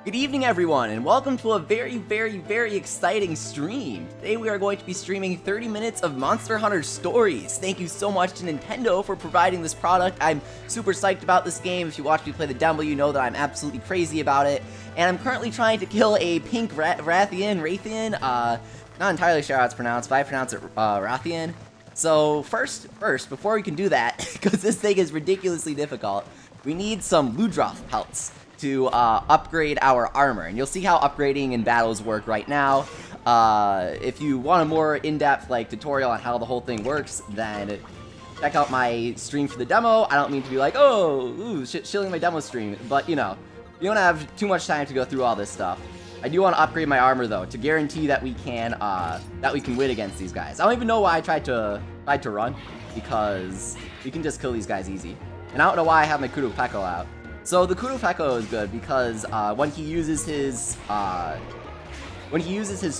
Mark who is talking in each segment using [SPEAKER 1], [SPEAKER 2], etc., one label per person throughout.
[SPEAKER 1] Good evening everyone, and welcome to a very exciting stream. Today we are going to be streaming 30 minutes of Monster Hunter Stories. Thank you so much to Nintendo for providing this product. I'm super psyched about this game. If you watch me play the demo, you know that I'm absolutely crazy about it. And I'm currently trying to kill a Pink Rathian, not entirely sure how it's pronounced, but I pronounce it Rathian. So first, before we can do that, because this thing is ridiculously difficult, we need some Ludroth pelts to upgrade our armor, and you'll see how upgrading in battles work right now. If you want a more in-depth tutorial on how the whole thing works, then check out my stream for the demo. I don't mean to be like, oh, shilling my demo stream, but you know, you don't have too much time to go through all this stuff. I do want to upgrade my armor though, to guarantee that we can win against these guys. I don't even know why I tried to run, because we can just kill these guys easy. And I don't know why I have my Kudo Peko out. So the Kudo Peko is good because when he uses his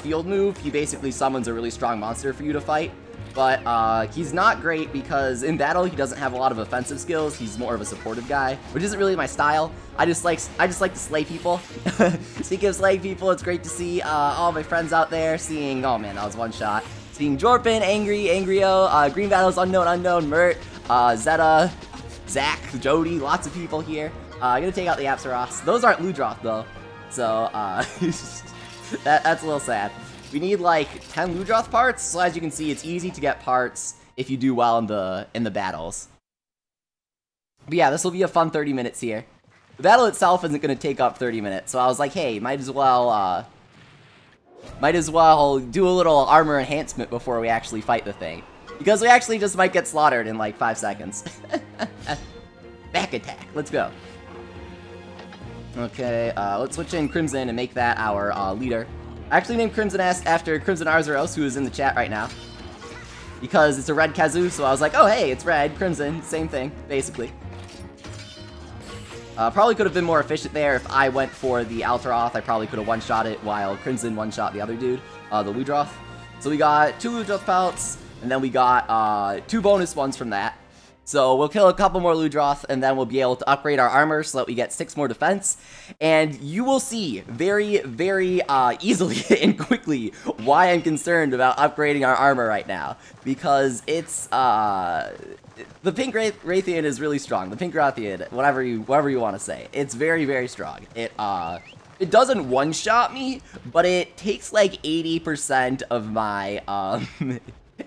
[SPEAKER 1] field move, he basically summons a really strong monster for you to fight. But he's not great because in battle he doesn't have a lot of offensive skills. He's more of a supportive guy, which isn't really my style. I just like to slay people. Speaking of slaying people, it's great to see all my friends out there seeing. Oh man, that was one shot. Seeing Jorpin, Angrio, Green Battles, Unknown, Mert, Zeta, Zach, Jody, lots of people here. I'm gonna take out the Apsaros. Those aren't Ludroth though, so that's a little sad. We need like 10 Ludroth parts, so as you can see, it's easy to get parts if you do well in the battles. But yeah, this will be a fun 30 minutes here. The battle itself isn't gonna take up 30 minutes, so I was like, hey, might as well do a little armor enhancement before we actually fight the thing, because we actually just might get slaughtered in like 5 seconds. Back attack, let's go. Okay, let's switch in Crimson and make that our leader. I actually named Crimson after Crimson Arzuros, who is in the chat right now, because it's a red Kazu, so I was like, oh hey, it's red, Crimson, same thing, basically. Probably could have been more efficient there if I went for the Altaroth. I probably could have one-shot it while Crimson one-shot the other dude, the Ludroth. So we got 2 Ludroth pelts, and then we got 2 bonus ones from that. So we'll kill a couple more Ludroth, and then we'll be able to upgrade our armor so that we get 6 more defense. And you will see very easily and quickly why I'm concerned about upgrading our armor right now. Because it's, the Pink Rathian is really strong. The Pink Rathian, whatever you want to say. It's very strong. It doesn't one-shot me, but it takes like 80% of my,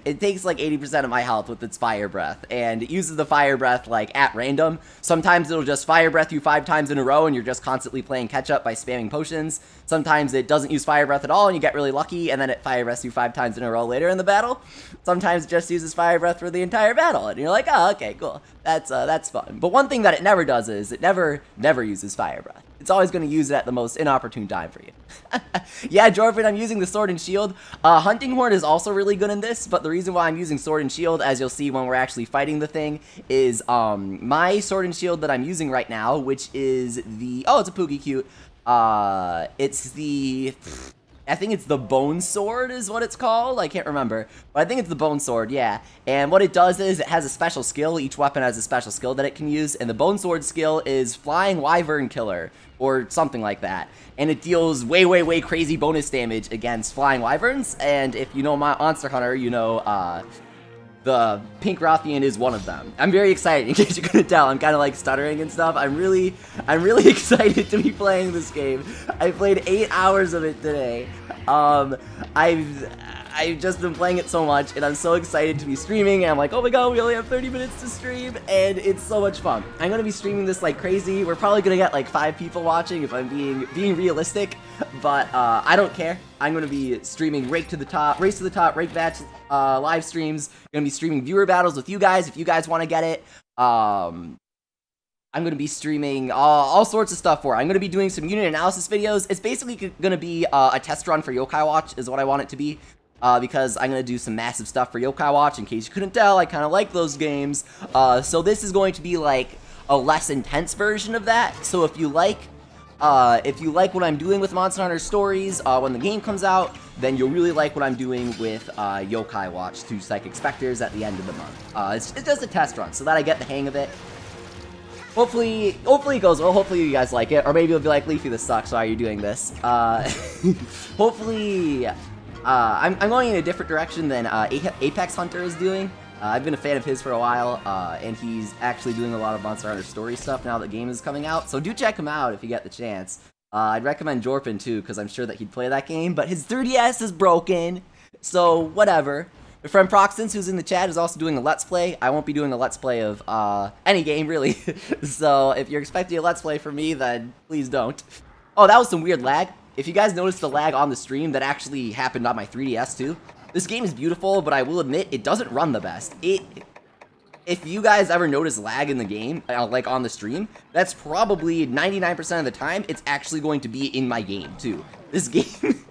[SPEAKER 1] it takes like 80% of my health with its fire breath, and it uses the fire breath like at random. Sometimes it'll just fire breath you 5 times in a row and you're just constantly playing catch up by spamming potions. Sometimes it doesn't use fire breath at all and you get really lucky, and then it fire breaths you 5 times in a row later in the battle. Sometimes it just uses fire breath for the entire battle and you're like, oh, okay, cool. That's fun. But one thing that it never does is it never uses fire breath. It's always going to use it at the most inopportune time for you. Yeah, Jorpin, I'm using the Sword and Shield. Hunting Horn is also really good in this, but the reason why I'm using Sword and Shield, as you'll see when we're actually fighting the thing, is my Sword and Shield that I'm using right now, which is the... Oh, it's a Poogie Cute. It's the... I think it's the Bone Sword is what it's called. I can't remember. But I think it's the Bone Sword, yeah. And what it does is it has a special skill. Each weapon has a special skill that it can use. And the Bone Sword skill is Flying Wyvern Killer, or something like that. And it deals way crazy bonus damage against Flying Wyverns. And if you know my Monster Hunter, you know the Pink Rathian is one of them. I'm very excited, in case you couldn't tell. I'm kind of like stuttering and stuff. I'm really excited to be playing this game. I played 8 hours of it today. I've just been playing it so much, and I'm so excited to be streaming, and I'm like, oh my god, we only have 30 minutes to stream, and it's so much fun. I'm gonna be streaming this like crazy. We're probably gonna get like 5 people watching if I'm being realistic, but I don't care. I'm gonna be streaming Race to the Top, Rake Batch live streams. Gonna be streaming viewer battles with you guys if you guys want to get it. I'm going to be streaming all sorts of stuff for it. I'm going to be doing some unit analysis videos. It's basically going to be a test run for Yokai Watch is what I want it to be. Because I'm going to do some massive stuff for Yokai Watch. In case you couldn't tell, I kind of like those games. So this is going to be like a less intense version of that. So if you like what I'm doing with Monster Hunter Stories when the game comes out, then you'll really like what I'm doing with Yokai Watch 2 Psychic Spectres at the end of the month. It's just a test run so that I get the hang of it. hopefully it goes well. Hopefully you guys like it, or maybe you'll be like, Leafy, this sucks. Why are you doing this? Hopefully, I'm going in a different direction than Apex Hunter is doing. I've been a fan of his for a while, and he's actually doing a lot of Monster Hunter story stuff now that game is coming out. So do check him out if you get the chance. I'd recommend Jorpin too, because I'm sure that he'd play that game. But his 3DS is broken, so whatever. My friend Proxence, who's in the chat, is also doing a Let's Play. I won't be doing a Let's Play of any game, really. So if you're expecting a Let's Play from me, then please don't. Oh, that was some weird lag. If you guys noticed the lag on the stream, that actually happened on my 3DS too. This game is beautiful, but I will admit, it doesn't run the best. If you guys ever notice lag in the game, like on the stream, that's probably 99% of the time, it's actually going to be in my game, too. This game,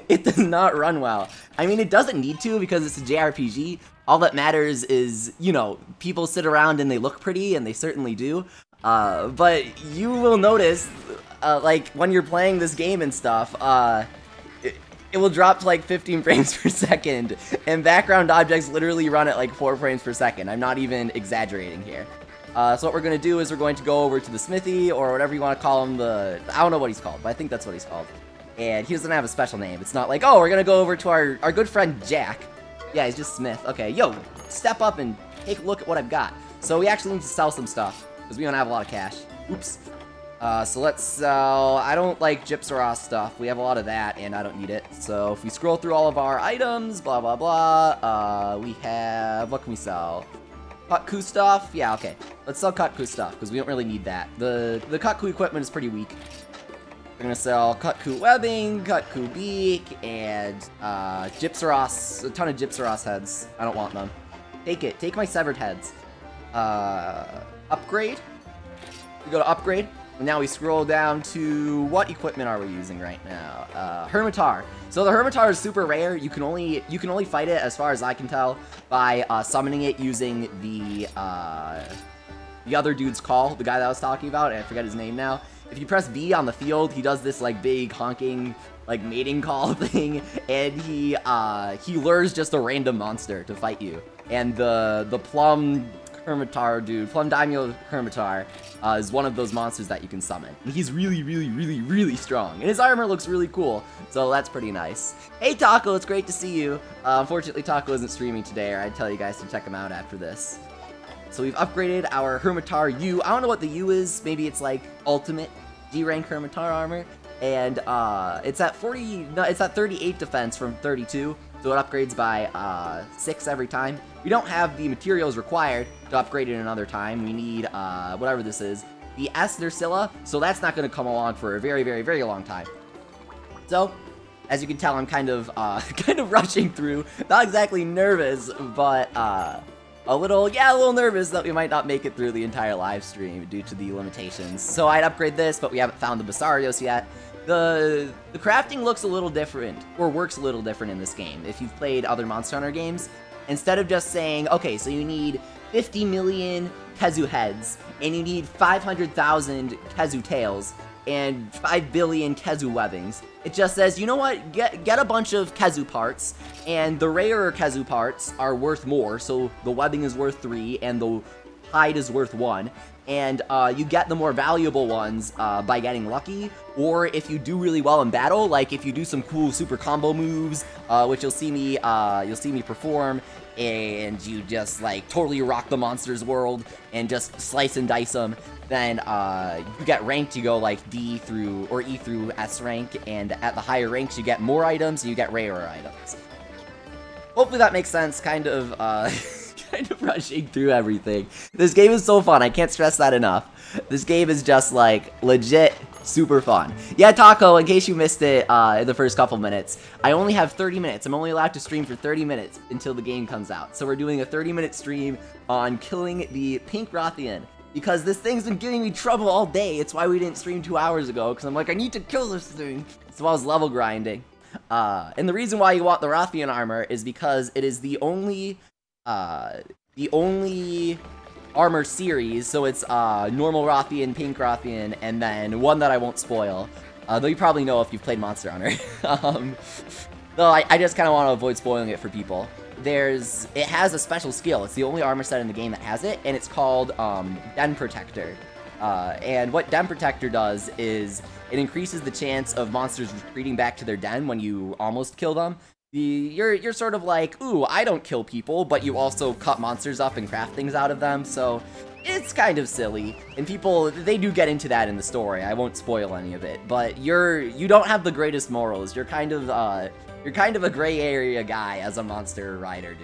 [SPEAKER 1] it does not run well. I mean, it doesn't need to because it's a JRPG. All that matters is, you know, people sit around and they look pretty, and they certainly do. But you will notice, like, when you're playing this game and stuff, it will drop to like 15 frames per second, and background objects literally run at like 4 frames per second. I'm not even exaggerating here. So what we're going to do is we're going to go over to the smithy, or whatever you want to call him, I don't know what he's called, but I think that's what he's called. And he doesn't have a special name. It's not like, oh, we're going to go over to our good friend Jack. Yeah, he's just Smith. Okay, yo, step up and take a look at what I've got. So we actually need to sell some stuff, because we don't have a lot of cash. Oops. So let's sell, I don't like Gypsaros stuff, we have a lot of that, and I don't need it. So if we scroll through all of our items, blah blah blah, we have, what can we sell? Kutku stuff? Yeah, okay. Let's sell Kutku stuff, because we don't really need that. The Kutku equipment is pretty weak. We're gonna sell Kutku webbing, Kutku beak, and Gypsaros, a ton of Gypsaros heads. I don't want them. Take it, take my severed heads. Upgrade? We go to upgrade. Now we scroll down to, what equipment are we using right now? Hermitar. So the Hermitar is super rare. You can only fight it, as far as I can tell, by summoning it using the other dude's call, the guy that I was talking about, and I forget his name now. If you press B on the field, he does this like big honking like mating call thing, and he lures just a random monster to fight you. And the Plum Hermitar dude, Plum Daimyo Hermitar, is one of those monsters that you can summon. And he's really, really, really, really strong. And his armor looks really cool, so that's pretty nice. Hey Taco, it's great to see you. Unfortunately, Taco isn't streaming today, or I'd tell you guys to check him out after this. So we've upgraded our Hermitar U. I don't know what the U is. Maybe it's like ultimate G-rank Hermitar armor. And it's at 38 defense from 32. So it upgrades by 6 every time. We don't have the materials required to upgrade it another time. We need, whatever this is, the S Nursilla, so that's not going to come along for a very, very, very long time. So, as you can tell, I'm kind of rushing through. Not exactly nervous, but a little nervous that we might not make it through the entire live stream due to the limitations. So I'd upgrade this, but we haven't found the Basarios yet. The crafting looks a little different, or works a little different in this game. If you've played other Monster Hunter games, instead of just saying, okay, so you need 50 million Kezu heads, and you need 500,000 Kezu tails, and 5 billion Kezu webbings, it just says, you know what, get a bunch of Kezu parts, and the rarer Kezu parts are worth more, so the webbing is worth 3, and the hide is worth 1, and you get the more valuable ones by getting lucky, or if you do really well in battle, like if you do some cool super combo moves, which you'll see me perform, and you just like totally rock the monster's world and just slice and dice them, then you get ranked. You go like D through or E through S rank, and at the higher ranks you get more items and you get rarer items. Hopefully that makes sense. Kind of rushing through everything. This game is so fun. I can't stress that enough. This game is just like legit super fun. Yeah, Taco, in case you missed it in the first couple minutes, I only have 30 minutes. I'm only allowed to stream for 30 minutes until the game comes out. So we're doing a 30-minute stream on killing the Pink Rathian, because this thing's been giving me trouble all day. It's why we didn't stream 2 hours ago, because I'm like, I need to kill this thing. So I was level grinding. And the reason why you want the Rathian armor is because it is the only armor series, so it's normal Rathian, Pink Rathian, and then one that I won't spoil, though you probably know if you've played Monster Hunter. Though I just kind of want to avoid spoiling it for people. It has a special skill. It's the only armor set in the game that has it, and it's called Den Protector. And what Den Protector does is it increases the chance of monsters retreating back to their den when you almost kill them. You're sort of like, ooh, I don't kill people, but you also cut monsters up and craft things out of them, so it's kind of silly. And people, they do get into that in the story. I won't spoil any of it, but you don't have the greatest morals. You're kind of a gray area guy as a monster rider.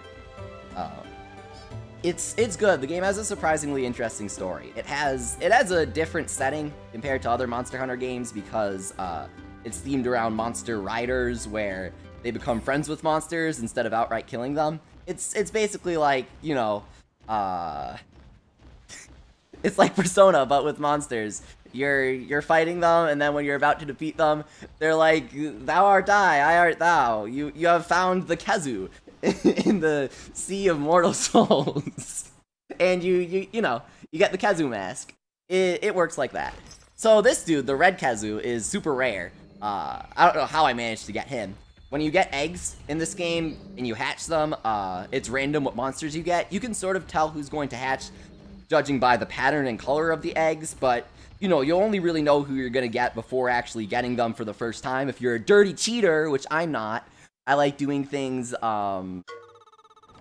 [SPEAKER 1] It's good. The game has a surprisingly interesting story. It has a different setting compared to other Monster Hunter games because it's themed around monster riders where they become friends with monsters instead of outright killing them. It's basically like, you know, it's like Persona but with monsters. You're fighting them, and then when you're about to defeat them, they're like, "Thou art I art thou. You have found the Kezu in the sea of mortal souls," and you know you get the Kezu mask. It works like that. So this dude, the red Kezu, is super rare. I don't know how I managed to get him. When you get eggs in this game and you hatch them, it's random what monsters you get. You can sort of tell who's going to hatch judging by the pattern and color of the eggs, but you know, you'll only really know who you're gonna get before actually getting them for the first time. If you're a dirty cheater, which I'm not, I like doing things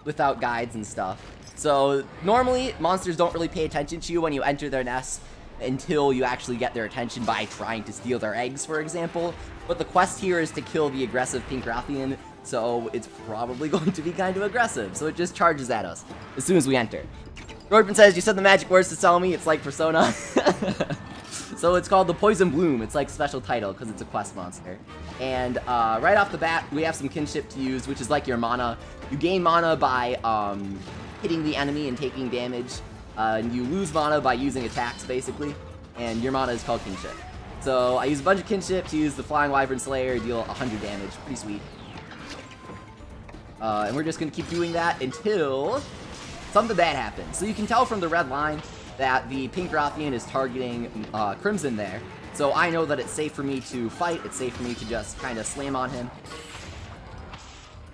[SPEAKER 1] without guides and stuff. So normally, monsters don't really pay attention to you when you enter their nests until you actually get their attention by trying to steal their eggs, for example. But the quest here is to kill the aggressive Pink Rathian, so it's probably going to be kind of aggressive. So it just charges at us as soon as we enter. Dortman says, you said the magic words to sell me. It's like Persona. So it's called the Poison Bloom. It's like special title because it's a quest monster. And right off the bat, we have some kinship to use, which is like your mana. You gain mana by hitting the enemy and taking damage. And you lose mana by using attacks, basically. And your mana is called kinship. So I use a bunch of kinship to use the Flying Wyvern Slayer, deal 100 damage. Pretty sweet. And we're just going to keep doing that until something bad happens. So you can tell from the red line that the Pink Rathian is targeting Crimson there. So I know that it's safe for me to fight. It's safe for me to just kind of slam on him.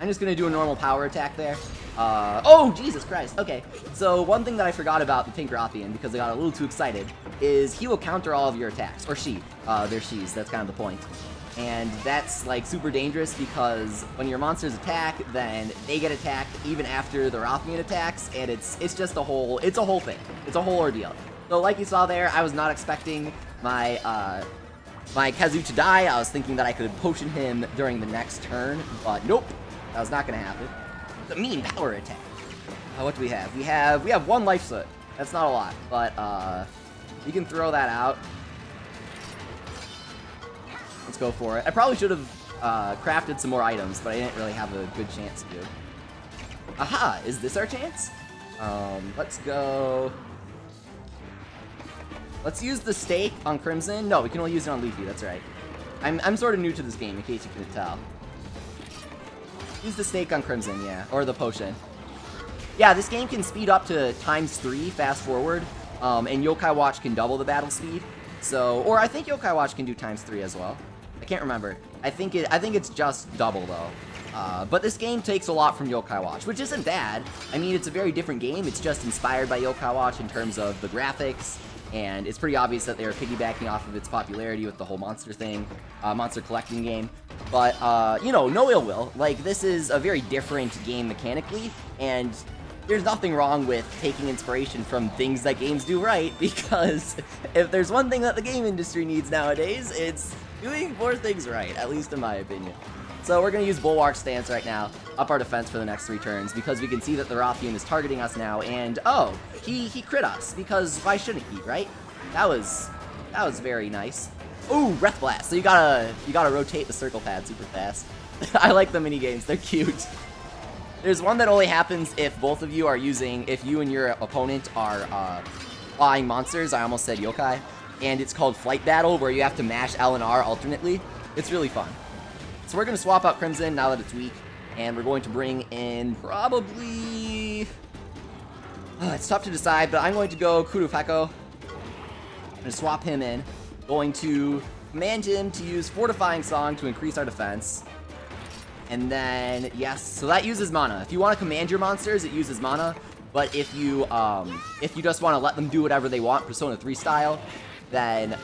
[SPEAKER 1] I'm just going to do a normal power attack there. Oh, Jesus Christ. Okay, so one thing that I forgot about the Pink Rathian, because I got a little too excited, is he will counter all of your attacks. Or she. They're she's. That's kind of the point. And that's, like, super dangerous because when your monsters attack, then they get attacked even after the Rathian attacks, and it's just a whole thing. It's a whole ordeal. So like you saw there, I was not expecting my my Kezu to die. I was thinking that I could potion him during the next turn, but nope. That was not going to happen. It's a mean power attack. What do we have? We have one life soot. That's not a lot, but you can throw that out. Let's go for it. I probably should have crafted some more items, but I didn't really have a good chance to. Aha! Is this our chance? Let's go. Let's use the stake on Crimson. No, we can only use it on Leafy. That's right. I'm sort of new to this game, in case you couldn't tell. Use the stake on Crimson, yeah, or the potion. Yeah, this game can speed up to ×3 fast forward, and Yokai Watch can double the battle speed. So, or I think Yokai Watch can do ×3 as well. I can't remember. I think it's just double though. But this game takes a lot from Yokai Watch, which isn't bad. I mean, it's a very different game. It's just inspired by Yokai Watch in terms of the graphics, and it's pretty obvious that they are piggybacking off of its popularity with the whole monster thing, monster collecting game. But, you know, no ill will. Like, this is a very different game mechanically, and there's nothing wrong with taking inspiration from things that games do right, because if there's one thing that the game industry needs nowadays, it's doing more things right, at least in my opinion. So we're going to use Bulwark Stance right now, up our defense for the next 3 turns, because we can see that the Rathian is targeting us now, and oh, he crit us, because why shouldn't he, right? That was very nice. Ooh, Breath Blast. So you gotta rotate the circle pad super fast. I like the mini games. They're cute. There's one that only happens if both of you are using, if you and your opponent are flying monsters. I almost said yokai. And it's called Flight Battle, where you have to mash L and R alternately. It's really fun. So we're gonna swap out Crimson now that it's weak, and we're going to bring in probably. It's tough to decide, but I'm going to go Kurufeko. I'm gonna swap him in. Going to command him to use Fortifying Song to increase our defense. And then, yes, so that uses mana. If you want to command your monsters, it uses mana. But if you just want to let them do whatever they want, Persona 3 style, then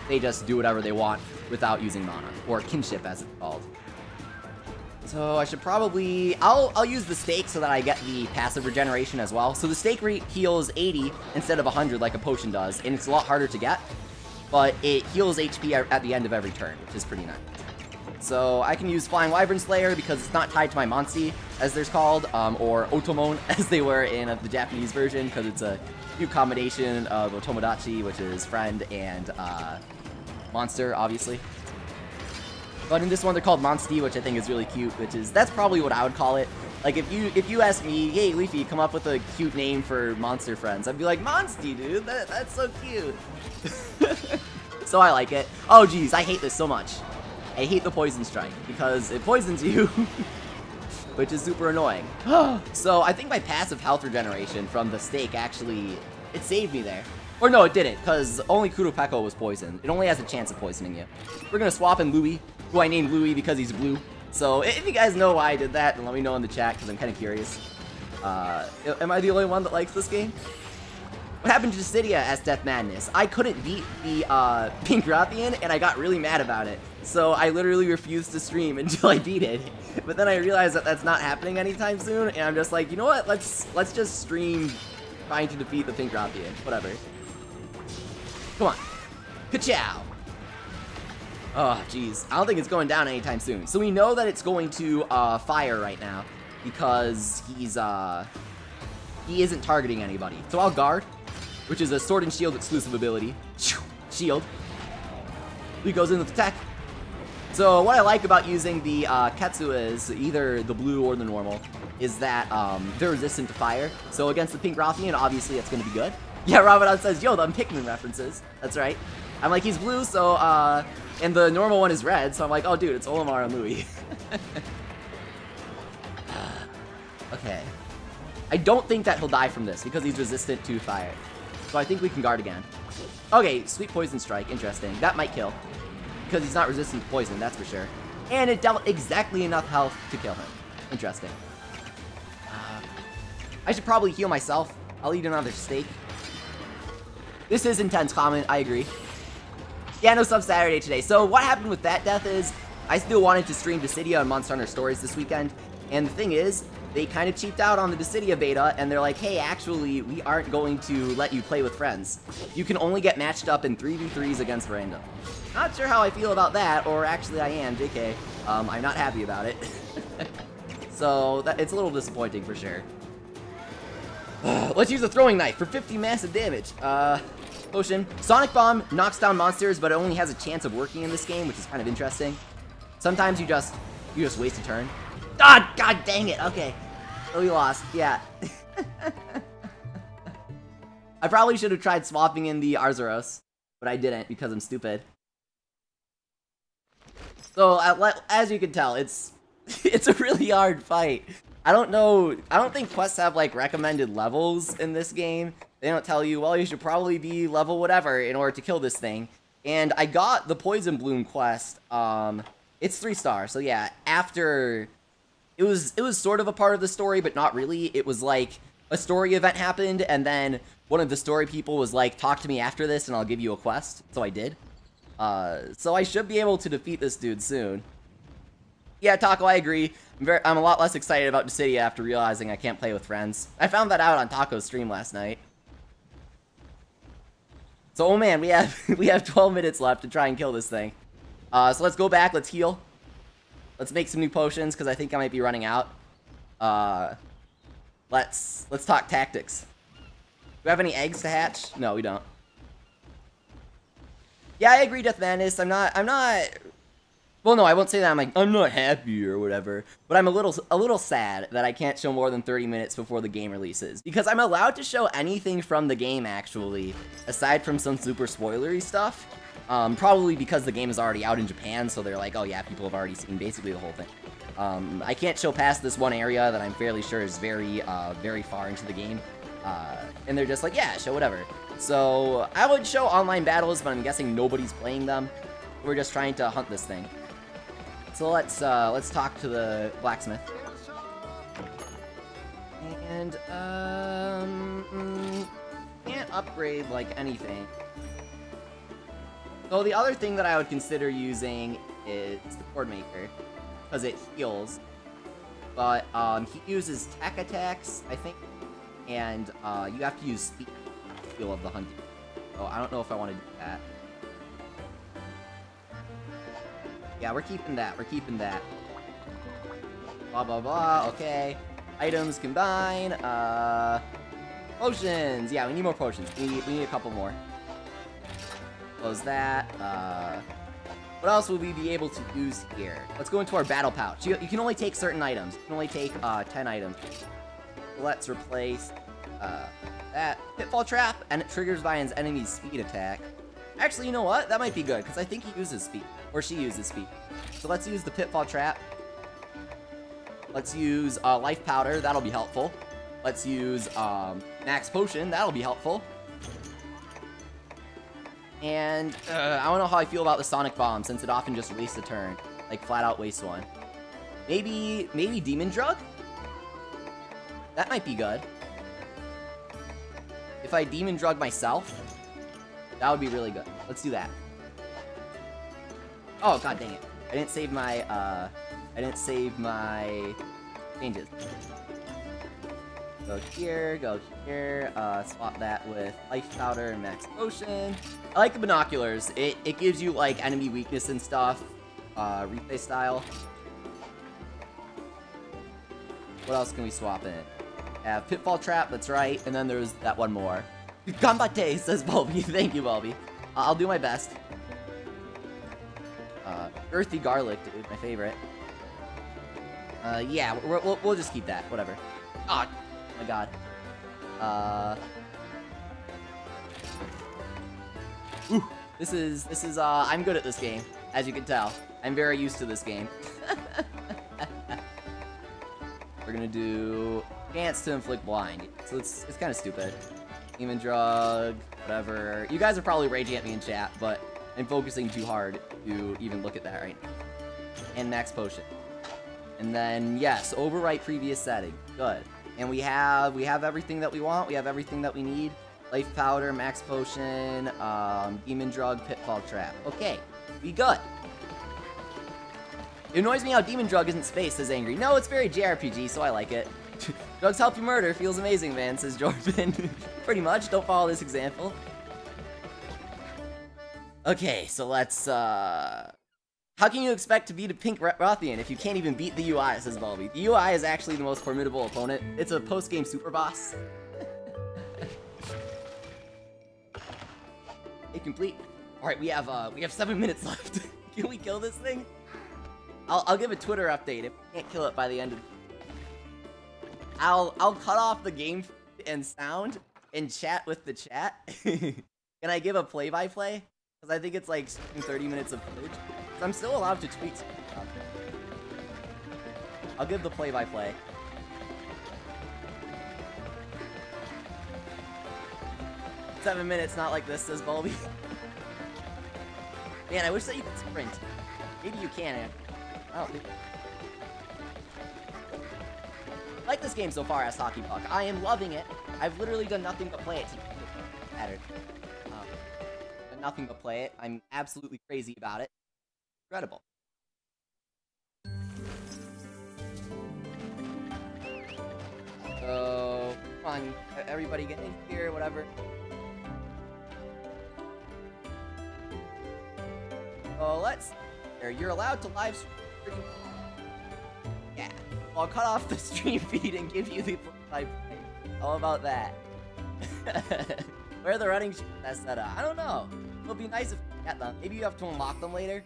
[SPEAKER 1] they just do whatever they want without using mana, or kinship as it's called. So I should probably, I'll use the stake so that I get the passive regeneration as well. So the stake heals 80 instead of 100 like a potion does, and it's a lot harder to get, but it heals HP at the end of every turn, which is pretty nice. So I can use Flying Wyvern Slayer because it's not tied to my Monsi, as they're called, or Otomon, as they were in the Japanese version, because it's a new combination of Otomodachi, which is friend, and monster, obviously. But in this one, they're called Monsty, which I think is really cute, that's probably what I would call it. Like, if you ask me, hey, Leafy, come up with a cute name for monster friends, I'd be like, Monsty, dude, that's so cute. So I like it. Oh, geez, I hate this so much. I hate the Poison Strike, because it poisons you, which is super annoying. So I think my passive health regeneration from the stake actually, it saved me there. Or no, it didn't, because only Kurupeko was poisoned. It only has a chance of poisoning you. We're going to swap in Louis, who I named Louis because he's blue. So if you guys know why I did that, then let me know in the chat, because I'm kind of curious. Am I the only one that likes this game? What happened to Dissidia as Death Madness? I couldn't beat the Pink Rathian, and I got really mad about it. So I literally refused to stream until I beat it. But then I realized that that's not happening anytime soon, and I'm just like, you know what? Let's just stream trying to defeat the Pink Rathian. Whatever. Come on. Ka-chow! Oh, jeez. I don't think it's going down anytime soon. So we know that it's going to fire right now because he isn't targeting anybody. So I'll guard, which is a Sword and Shield exclusive ability. Shield. He goes in with attack. So what I like about using the Ketsu is either the blue or the normal, is that they're resistant to fire. So against the Pink Rathian, obviously it's going to be good. Yeah, Ramadan says, yo, them Pikmin references. That's right. I'm like, he's blue, so, and the normal one is red, so I'm like, oh, dude, it's Olimar and Louis. Okay. I don't think that he'll die from this, because he's resistant to fire. So I think we can guard again. Okay, Sweet Poison Strike, interesting. That might kill, because he's not resistant to poison, that's for sure. And it dealt exactly enough health to kill him. Interesting. I should probably heal myself. I'll eat another steak. This is intense comment, I agree. Yeah, no sub Saturday today. So what happened with that death is, I still wanted to stream Dissidia and Monster Hunter Stories this weekend, and the thing is, they kind of cheaped out on the Dissidia beta, and they're like, hey, actually, we aren't going to let you play with friends. You can only get matched up in 3v3s against random. Not sure how I feel about that, or actually I am, JK. I'm not happy about it. So, it's a little disappointing for sure. Let's use a throwing knife for 50 massive damage. Potion. Sonic Bomb knocks down monsters, but it only has a chance of working in this game, which is kind of interesting. Sometimes you just waste a turn. Ah, god dang it. Okay. Oh, we lost. Yeah. I probably should have tried swapping in the Arzuros, but I didn't because I'm stupid. So, as you can tell, it's a really hard fight. I don't think quests have, like, recommended levels in this game. They don't tell you, well, you should probably be level whatever in order to kill this thing. And I got the Poison Bloom quest, it's 3-star, so yeah, after, it was sort of a part of the story, but not really. It was like, a story event happened, and then one of the story people was like, talk to me after this and I'll give you a quest, so I did. So I should be able to defeat this dude soon. Yeah, Taco, I agree. I'm a lot less excited about Dissidia after realizing I can't play with friends. I found that out on Taco's stream last night. So, oh man, we have 12 minutes left to try and kill this thing. So let's go back, let's heal. Let's make some new potions, because I think I might be running out. Let's talk tactics. Do we have any eggs to hatch? No, we don't. Yeah, I agree, Death Madness. I'm not... Well, no, I won't say that. I'm not happy or whatever, but I'm a little sad that I can't show more than 30 minutes before the game releases, because I'm allowed to show anything from the game, actually, aside from some super spoilery stuff. Probably because the game is already out in Japan, so they're like, oh yeah, people have already seen basically the whole thing. I can't show past this one area that I'm fairly sure is very, very far into the game, and they're just like, yeah, show whatever. So I would show online battles, but I'm guessing nobody's playing them. We're just trying to hunt this thing. So let's talk to the blacksmith. And, can't upgrade, like, anything. So the other thing that I would consider using is the Cord Maker, because it heals. But, he uses tech attacks, I think, and, you have to use speed to heal of the hunting. So I don't know if I want to do that. Yeah, we're keeping that, Blah, blah, blah, okay. Items combine, potions! Yeah, we need more potions. We need a couple more. Close that, what else will we be able to use here? Let's go into our battle pouch. You can only take certain items. You can only take, 10 items. Let's replace, that Pitfall Trap, and it triggers by an enemy's speed attack. Actually, you know what? That might be good, because I think he uses speed. Or she uses speed. So let's use the Pitfall Trap. Let's use Life Powder, that'll be helpful. Let's use Max Potion, that'll be helpful. And I don't know how I feel about the Sonic Bomb, since it often just wastes a turn. Like, flat out waste one. Maybe Demon Drug? That might be good. If I Demon Drug myself, that would be really good. Let's do that. Oh, god dang it. I didn't save my changes. Go here, swap that with Life Powder and Max Potion. I like the binoculars. It gives you, like, enemy weakness and stuff. Replay style. What else can we swap in? Have Pitfall Trap, that's right, and then there's that one more. Gambate, says Bulby. Thank you, Bulby. I'll do my best. Earthy Garlic, dude, my favorite. Yeah, we'll just keep that, whatever. Oh my god. Ooh, this is, I'm good at this game, as you can tell. I'm very used to this game. We're gonna do Chance to Inflict Blind. So it's kind of stupid. Demon Drug, whatever. You guys are probably raging at me in chat, but I'm focusing too hard to even look at that right now. And Max Potion. And then, yes, overwrite previous setting. Good. And we have everything that we want. We have everything that we need. Life Powder, Max Potion, Demon Drug, Pitfall Trap. Okay, we good. It annoys me how Demon Drug isn't space, says Angry. No, it's very JRPG, so I like it. Drugs help you murder. Feels amazing, man, says Jordan. Pretty much. Don't follow this example. Okay, so let's, how can you expect to beat a Pink Rathian if you can't even beat the UI, says Bulby. The UI is actually the most formidable opponent. It's a post-game super boss. It complete. Alright, we have 7 minutes left. Can we kill this thing? I'll give a Twitter update if we can't kill it by the end of... I'll cut off the game and sound and chat with the chat. Can I give a play-by-play? Because I think it's like 30 minutes of footage. So I'm still allowed to tweet stuff. I'll give the play-by-play. "7 minutes, not like this," says Bulby. Man, I wish that you could sprint. Maybe you can. I don't think... I like this game so far, as Hockey Puck. I am loving it. I've literally done nothing but play it to get better. Done nothing but play it. I'm absolutely crazy about it. Incredible. So, come on, everybody get in here, whatever. So let's... You're allowed to live stream. Yeah. I'll cut off the stream feed and give you the play. How about that? Where are the running shoes that's set up? I don't know. It'll be nice if you get them. Maybe you have to unlock them later.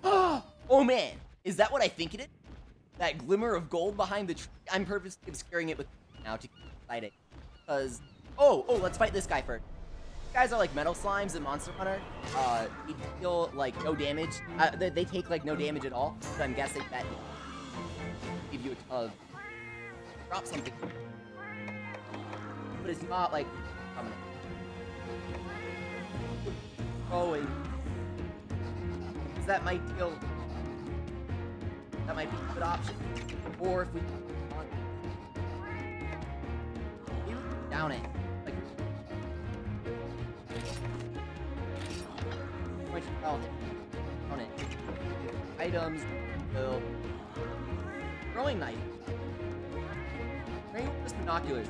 [SPEAKER 1] Oh man! Is that what I think it is? That glimmer of gold behind the tree? I'm purposely obscuring it with now to keep it exciting. Because... Oh, let's fight this guy first. These guys are like metal slimes in Monster Hunter. They deal like no damage. They take like no damage at all. So I'm guessing that give you a drop something. But it's not like coming. Going. That might deal. That might be a good option. Or if we down it. Like, which on it. Items. Bill. Throwing knife. Bring just binoculars.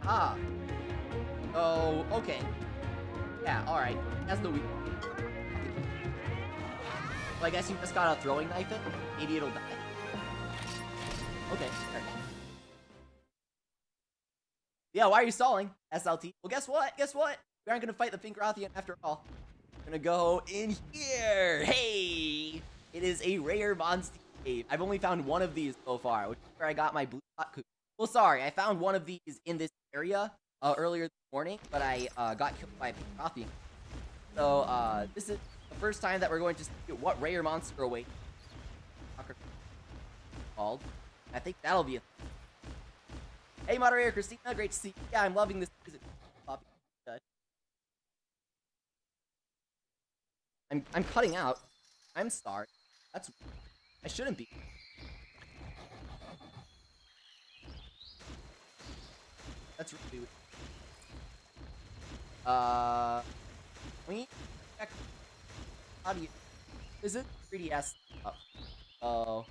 [SPEAKER 1] Ah. Oh, okay. Yeah, alright. That's the weak. Well, I guess you just gotta throwing knife it. Maybe it'll die. Okay, alright. Yeah, why are you stalling, SLT? Well, guess what? Guess what? We aren't gonna fight the Pink Rathian after all. We're gonna go in here. Hey! It is a rare monster cave. I've only found one of these so far, which is where I got my blue hot coop. Well, sorry, I found one of these in this area earlier this morning, but I got killed by a Pink Rathian. So, this is the first time that we're going to see what rare monster awaits. Called. I think that'll be a... Hey, moderator Christina, great to see you. Yeah, I'm loving this. I'm cutting out. I'm sorry. That's... I shouldn't be. That's really weird. We check. How do you... Is it 3DS? Oh.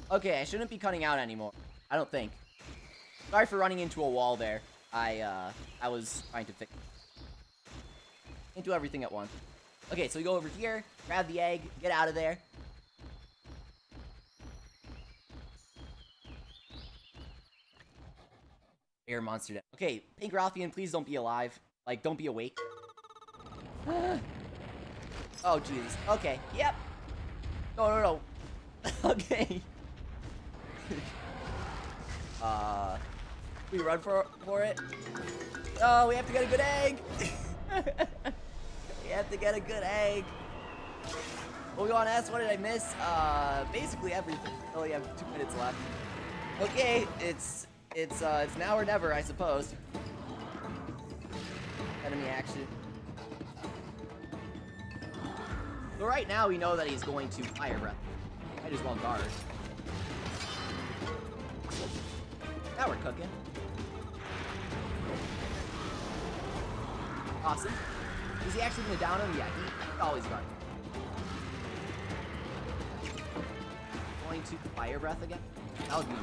[SPEAKER 1] Okay, I shouldn't be cutting out anymore. I don't think. Sorry for running into a wall there. I was trying to fix it. Can't do everything at once. Okay, so we go over here, grab the egg, get out of there. Air monster dead. Okay, Pink Rathian, please don't be alive. Like, don't be awake. Oh, Jesus. Okay, yep. No. Okay. We run for it? Oh, we have to get a good egg! We have to get a good egg. What we want to ask, what did I miss? Basically everything. We only have 2 minutes left. Okay, it's now or never, I suppose. Enemy action. So right now we know that he's going to fire breath. Might as well guard. Now we're cooking. Awesome. Is he actually gonna down him? Yeah, he always guard. Going to fire breath again? That would be...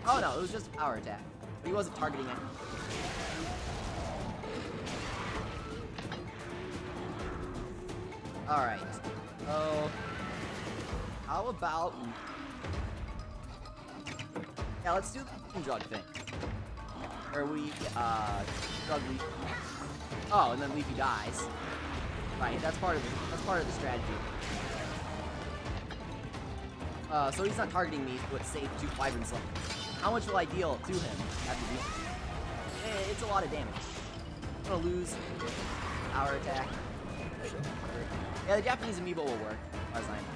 [SPEAKER 1] Oh no, it was just a power attack. But he wasn't targeting it. Alright. So... How about... Yeah, let's do the drug thing. Where we, drug Leafy. Oh, and then Leafy dies. Right, that's part of the strategy. So he's not targeting me, so it's safe to Wyvern Slam. How much will I deal to him after doing it? It's a lot of damage. I'm gonna lose our attack. Yeah, the Japanese amiibo will work, as far as I know.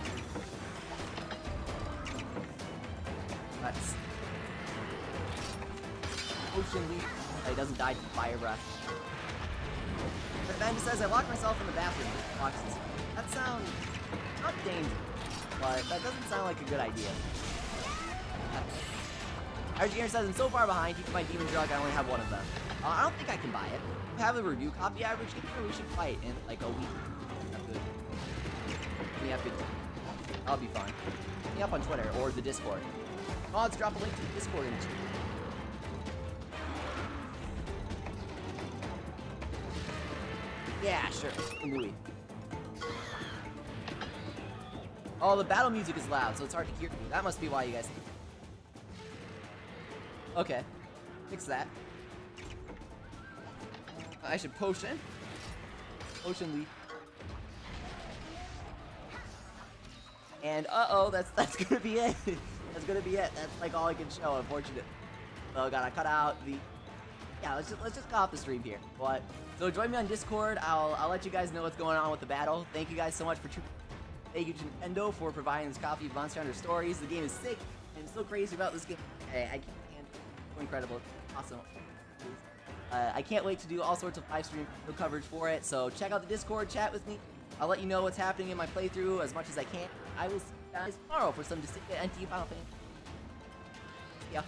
[SPEAKER 1] That's... Ocean Leaf. He doesn't die to fire breath. But Ben says, I locked myself in the bathroom with boxes. That sounds not dangerous, but that doesn't sound like a good idea. RGR says, I'm so far behind, keep my demon drug, I only have one of them. I don't think I can buy it. We have a review copy average, we should fight in like a week. That's good. We have good. I'll be fine. Hit me up on Twitter or the Discord. Oh, let's drop a link to the Discord in the chat. Yeah, sure. Louis. Oh, the battle music is loud, so it's hard to hear. That must be why you guys... Okay. Fix that. I should potion. Potion leaf. And uh-oh, that's gonna be it. That's gonna be it. That's like all I can show, unfortunately. Oh, gotta cut out the... Yeah, let's just cut off the stream here. But so join me on Discord. I'll let you guys know what's going on with the battle. Thank you guys so much for thank you to Nintendo for providing this copy of Monster Hunter Stories. The game is sick. I'm so crazy about this game. Hey, I can't. So incredible. Awesome. I can't wait to do all sorts of live stream coverage for it, so check out the Discord, chat with me. I'll let you know what's happening in my playthrough as much as I can. I will see you guys tomorrow for some NT Final Fantasy. See ya.